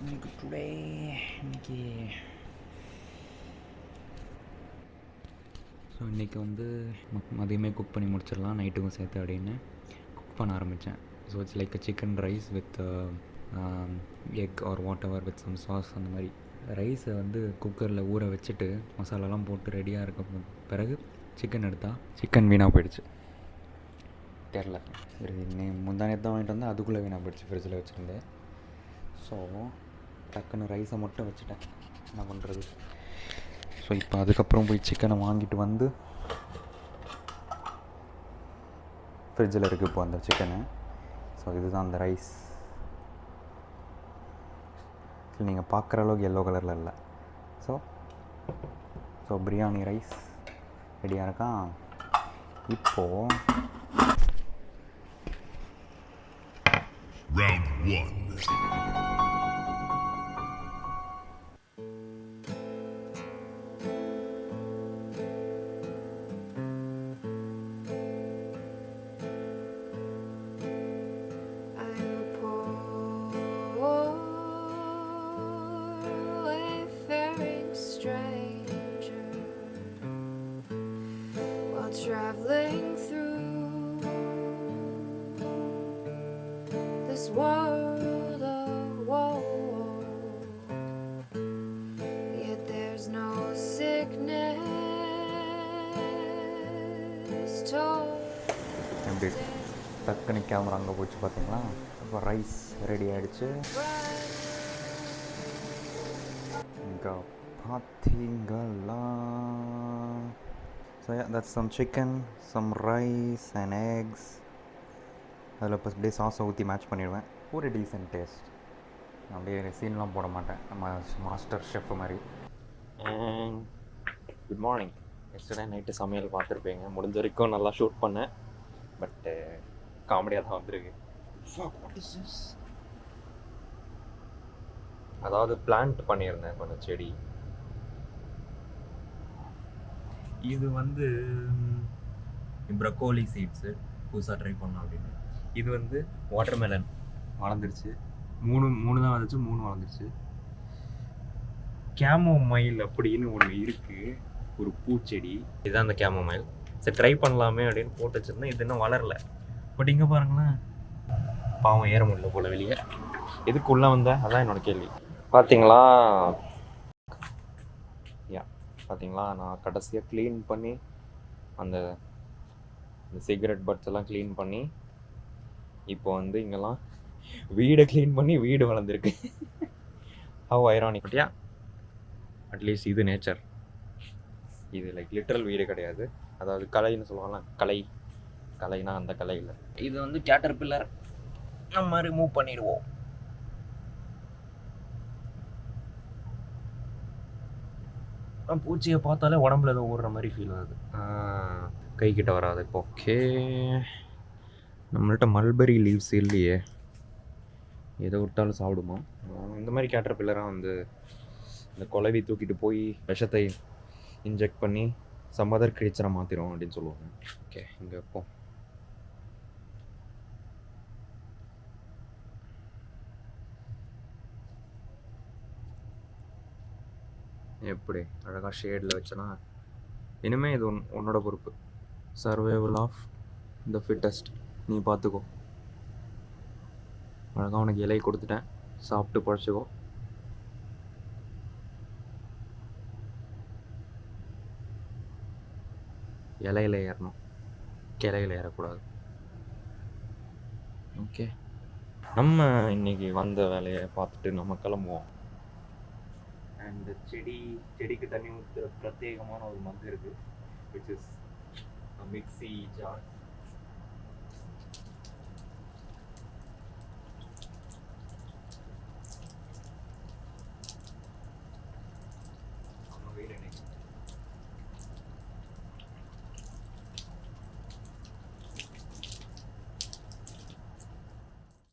இன்னைக்கு ஸோ இன்றைக்கி வந்து மதியமே குக் பண்ணி முடிச்சிடலாம் நைட்டுக்கும் சேர்த்து அப்படின்னு குக் பண்ண ஆரம்பித்தேன். So it's like chicken rice with egg or whatever with வித் சம் சாஸ். அந்த மாதிரி ரைஸை வந்து குக்கரில் ஊற வச்சுட்டு மசாலாலாம் போட்டு ரெடியாக இருக்க பிறகு சிக்கன் எடுத்தால் சிக்கன் வீணாக போயிடுச்சு. தெரில, முந்தானே தான் வாங்கிட்டு வந்தேன், அதுக்குள்ளே வீணாக போயிடுச்சு ஃப்ரிட்ஜில் வச்சுருந்தேன். ஸோ டக்குன்னு ரைஸை மட்டும் வச்சுட்டேன், என்ன பண்ணுறது. ஸோ இப்போ அதுக்கப்புறம் போய் சிக்கனை வாங்கிட்டு வந்து ஃப்ரிட்ஜில் இருக்குது இப்போ அந்த சிக்கனு. ஸோ இதுதான் அந்த ரைஸ். நீங்கள் பார்க்குற அளவுக்கு எல்லோ கலரில் இல்லை. ஸோ பிரியாணி ரைஸ் ரெடியாக இருக்கான். இப்போது Round 1. Traveling through this world of woe, yet there's no sickness told. அப்படி டக்குன்னு கேமரா அங்கே போச்சு பார்த்தீங்களா. இப்போ ரைஸ் ரெடி ஆகிடுச்சு. இங்கே பார்த்தீங்களா. So yeah, that's some chicken, some rice and eggs. அதில் இப்போ அப்படியே சாஸை ஊற்றி மேட்ச் பண்ணிடுவேன். ஒரு டீசென்ட் டேஸ்ட். அப்படியே சீன்லாம் போட மாட்டேன், நம்ம மாஸ்டர் ஷெஃப் மாதிரி. Good morning. எஸ்டர்டே நைட்டு சமையல் பார்த்துருப்பீங்க. முடிஞ்ச வரைக்கும் நல்லா ஷூட் பண்ணேன், பட்டு காமெடியாக தான் வந்திருக்கு. அதாவது பிளான்ட் பண்ணியிருந்தேன் கொஞ்சம் செடி. இது வந்து ப்ரக்கோலி சீட்ஸு, புதுசாக ட்ரை பண்ணலாம் அப்படின்னு. இது வந்து வாட்டர்மெலன் வளர்ந்துருச்சு. மூணு தான் வந்துச்சு, 3 வளர்ந்துருச்சு. கேமோமைல் அப்படின்னு ஒன்று இருக்குது, ஒரு பூச்செடி. இதுதான் அந்த கேமோமைல். சரி ட்ரை பண்ணலாமே அப்படின்னு போட்டு வச்சுருந்தேன். இது இன்னும் வளரல. பட் இங்கே பாருங்களேன், பாவம் ஏற முடியல போல் வெளியே. எதுக்குள்ளே வந்தேன், அதான் என்னோட கேள்வி. பார்த்தீங்களா பார்த்தீங்களா, நான் கடைசியாக க்ளீன் பண்ணி அந்த சிகரெட் பட்ஸ் எல்லாம் க்ளீன் பண்ணி இப்போ வந்து இங்கெல்லாம் வீடை க்ளீன் பண்ணி வீடு வளர்ந்துருக்கு. How ironic. பட்டியா அட்லீஸ்ட் இது நேச்சர். இது லைக் லிட்டரல் வீடு கிடையாது. அதாவது கலைன்னு சொல்லுவாங்கல்ல, கலைனா அந்த கலை இல்லை. இது வந்து கேட்டர் பில்லர். நம்ம ரிமூவ் பண்ணிடுவோம். பூச்சியை பார்த்தாலே உடம்புல ஏதோ ஓடுற மாதிரி ஃபீல் ஆகுது. கை கிட்ட வராது இப்போ. ஓகே, நம்மள்ட்ட மல்பெரி லீவ்ஸ் இல்லையே, எதை விட்டாலும் சாப்பிடுமா. இந்த மாதிரி கேட்டர் பில்லராக வந்து இந்த குலவி தூக்கிட்டு போய் விஷத்தை இன்ஜெக்ட் பண்ணி சம்மதர் கிரீச்சரை மாற்றிடும் அப்படின்னு சொல்லுவாங்க. ஓகே, இங்கே இப்போ எப்படி அழகாக ஷேடில் வச்சேன்னா, இனிமேல் இது உன்னோட பொறுப்பு. Survival of the fittest. நீ பார்த்துக்கோ. அழகாக உனக்கு இலை கொடுத்துட்டேன், சாப்பிட்டு பழச்சிக்கோ. இலையில ஏறணும், கிளையில் ஏறக்கூடாது. ஓகே, நம்ம இன்னைக்கு வந்த வேலையை பார்த்துட்டு நம்ம கிளம்புவோம். அண்ட் செடிக்கு தண்ணி ஊற்றுற பிரத்யேகமான ஒரு மக் இருக்குது, விச் இஸ் மிக்ஸி ஜார்.